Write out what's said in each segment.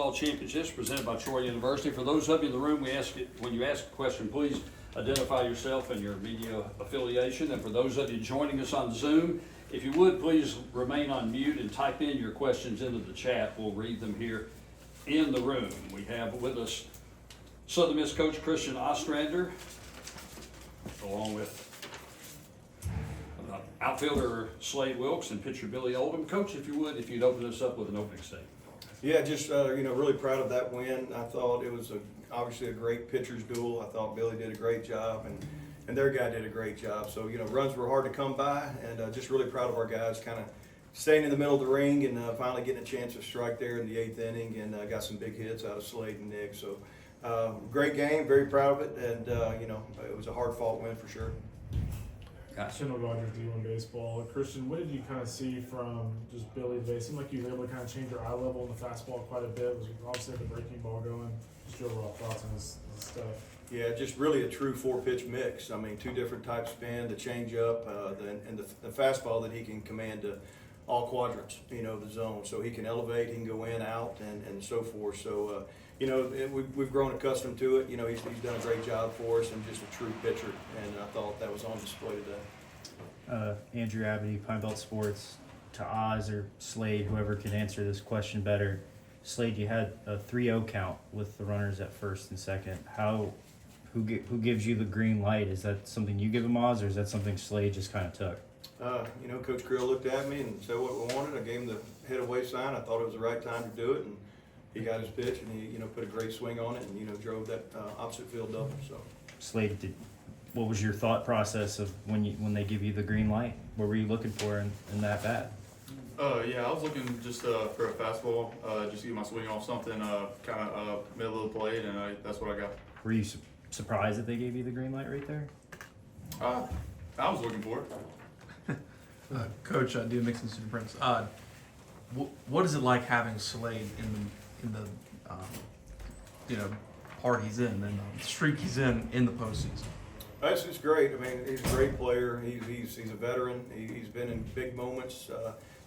Championships presented by Troy University. For those of you in the room, we ask it when you ask a question, please identify yourself and your media affiliation. And for those of you joining us on Zoom, if you would please remain on mute and type in your questions into the chat. We'll read them here in the room. We have with us Southern Miss coach Christian Ostrander, along with outfielder Slade Wilks and pitcher Billy Oldham. Coach, if you would, if you'd open us up with an opening statement. Yeah, just really proud of that win. I thought it was obviously a great pitcher's duel. I thought Billy did a great job, and their guy did a great job. So runs were hard to come by, and just really proud of our guys, kind of staying in the middle of the ring and finally getting a chance to strike there in the 8th inning, and got some big hits out of Slade and Nick. So great game, very proud of it, and it was a hard-fought win for sure. Similar Rogers to you in baseball. Christian, what did you kind of see from just Billy today? It seemed like you were able to kind of change your eye level in the fastball quite a bit. Was obviously the breaking ball going. Just your overall thoughts on his stuff. Yeah, just really a true 4-pitch mix. I mean, 2 different types of spin, the changeup, and the fastball that he can command to all quadrants, the zone. So he can elevate, he can go in, out, and so forth. So, we've grown accustomed to it. He's done a great job for us and just a true pitcher. And I thought that was on display today. Andrew Abity, Pine Belt Sports. To Oz or Slade, whoever can answer this question better. Slade, you had a 3-0 count with the runners at first and second. Who gives you the green light? Is that something you give him, Oz, or is that something Slade just kind of took? Coach Creel looked at me and said what we wanted. I gave him the head away sign. I thought it was the right time to do it, and he got his pitch, and he put a great swing on it, and drove that opposite field double. So Slade, what was your thought process of when they give you the green light? What were you looking for in that bat? Yeah, I was looking just for a fastball, just to get my swing off something, kind of middle of the plate, and that's what I got. Were you surprised that they gave you the green light right there? I was looking for it. Coach, do Mixon Super Prince. What is it like having Slade in the part he's in and the streak he's in the postseason? It's great. I mean, he's a great player. He's a veteran. He's been in big moments.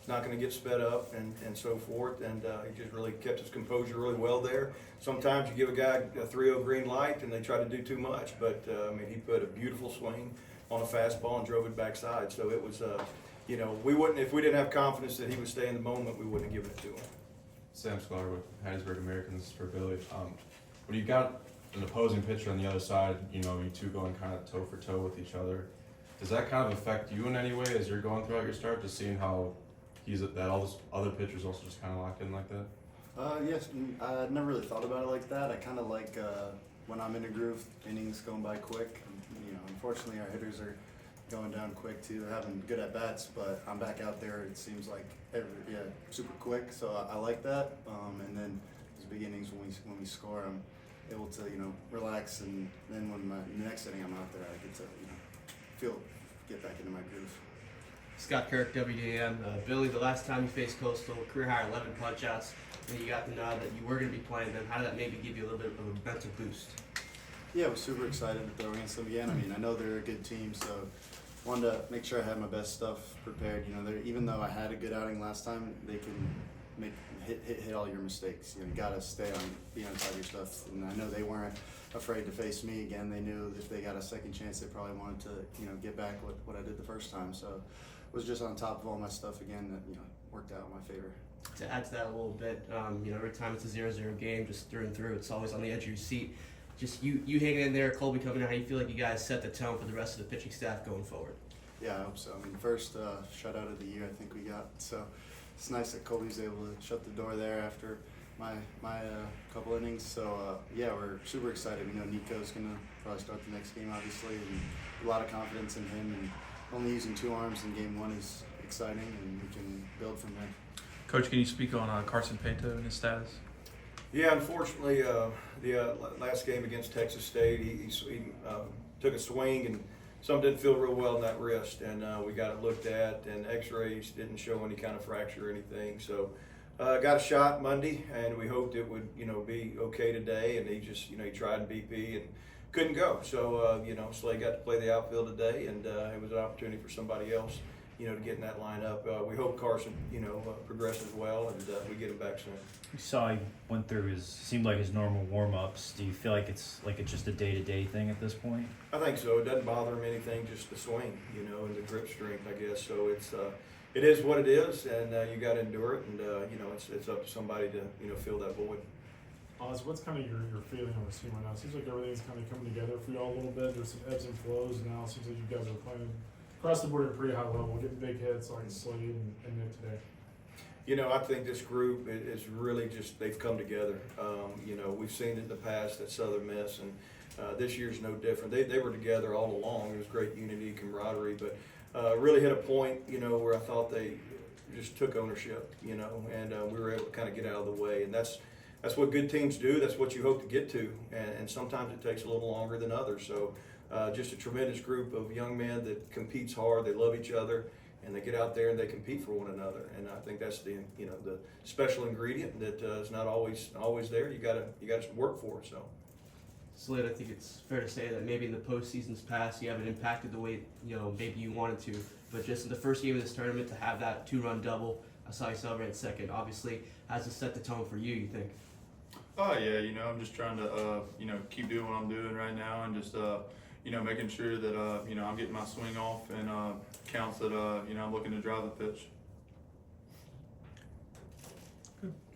Not going to get sped up and so forth. And he just really kept his composure really well there. Sometimes you give a guy a 3-0 green light and they try to do too much. But, he put a beautiful swing on a fastball and drove it backside. So it was, we wouldn't, if we didn't have confidence that he would stay in the moment, we wouldn't have given it to him. Sam Sklar with Hattiesburg Americans for Billy. When you got an opposing pitcher on the other side, you two going kind of toe for toe with each other, does that kind of affect you in any way as you're going throughout your start, just seeing how all those other pitchers also just kind of locked in like that? Yes, I never really thought about it like that. I kind of like when I'm in a groove, innings going by quick. Unfortunately our hitters are going down quick too. They're having good at bats, but I'm back out there. It seems like super quick. So I like that. And then those big innings when we score, I'm able to relax. And then when the next inning I'm out there, I get to get back into my groove. Scott Kirk, WDM. Billy, the last time you faced Coastal, career high 11 punch-outs, and you got the nod that you were going to be playing them. How did that maybe give you a little bit of a mental boost? Yeah, I was super excited to throw against them again. I know they're a good team, so wanted to make sure I had my best stuff prepared. Even though I had a good outing last time, they can hit all your mistakes. You got to be on top of your stuff. And I know they weren't afraid to face me again. They knew if they got a second chance, they probably wanted to get back what I did the first time. So was just on top of all my stuff again that worked out in my favor. To add to that a little bit, every time it's a 0-0 game, just through and through, it's always on the edge of your seat. Just you hanging in there, Colby coming out, how you feel like you guys set the tone for the rest of the pitching staff going forward? Yeah, I hope so. first shutout of the year I think we got. So it's nice that Colby's able to shut the door there after my couple innings. So we're super excited. We know Nico's gonna probably start the next game, obviously, and a lot of confidence in him. And only using 2 arms in game 1 is exciting, and we can build from there. Coach, can you speak on Carson Pinto and his status? Yeah, unfortunately, the last game against Texas State, he took a swing and something didn't feel real well in that wrist, and we got it looked at, and X-rays didn't show any kind of fracture or anything. So got a shot Monday, and we hoped it would be okay today. And he just he tried BP and couldn't go. So Slade got to play the outfield today, and it was an opportunity for somebody else you know, to get in that lineup. We hope Carson, you know, progresses well, and we get him back soon. You saw he went through seemed like his normal warm-ups. Do you feel like it's just a day-to-day thing at this point? I think so. It doesn't bother him anything, just the swing, you know, and the grip strength, I guess. So it is what it is, and you got to endure it, and you know, it's up to somebody to, you know, fill that void. Oz, what's kind of your feeling on this team right now? It seems like everything's kind of coming together for y'all a little bit. There's some ebbs and flows, and now it seems like you guys are playing across the board at a pretty high level, getting big hits like Slade and Nick today. You know, I think this group is really just, they've come together. You know, we've seen it in the past at Southern Miss, and this year's no different. They were together all along. It was great unity, camaraderie, but really hit a point, you know, where I thought they just took ownership, you know, and we were able to kind of get out of the way. And that's what good teams do. That's what you hope to get to. And sometimes it takes a little longer than others. So just a tremendous group of young men that competes hard. They love each other, and they get out there and they compete for one another. And I think that's the, you know, the special ingredient that is not always there. You gotta work for it. So. Slade, I think it's fair to say that maybe in the postseasons past you haven't impacted the way, you know, maybe you wanted to, but just in the first game of this tournament to have that 2-run double, I saw you celebrate second, obviously has to set the tone for you think? Oh yeah, you know, I'm just trying to you know, keep doing what I'm doing right now, and just you know, making sure that you know, I'm getting my swing off, and counts that you know, I'm looking to drive the pitch.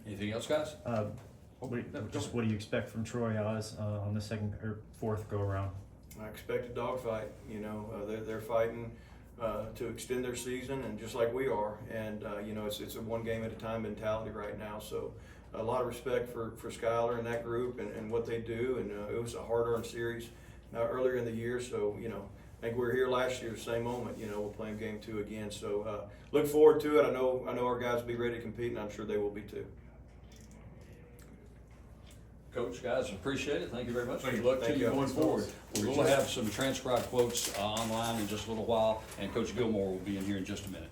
Anything else, guys? What do you expect from Troy Oz on the second or fourth go around? I expect a dogfight. You know, they're fighting to extend their season, and just like we are. And you know, it's a one game at a time mentality right now. So a lot of respect for Skylar and that group and what they do. And it was a hard-earned series earlier in the year. So you know, I think we were here last year, the same moment. You know, we're playing game 2 again. So look forward to it. I know our guys will be ready to compete, and I'm sure they will be too. Coach, guys, appreciate it. Thank you very much. Thank Good you. luck to Thank you you. going forward. We will have some transcribed quotes online in just a little while, and Coach Gilmore will be in here in just a minute.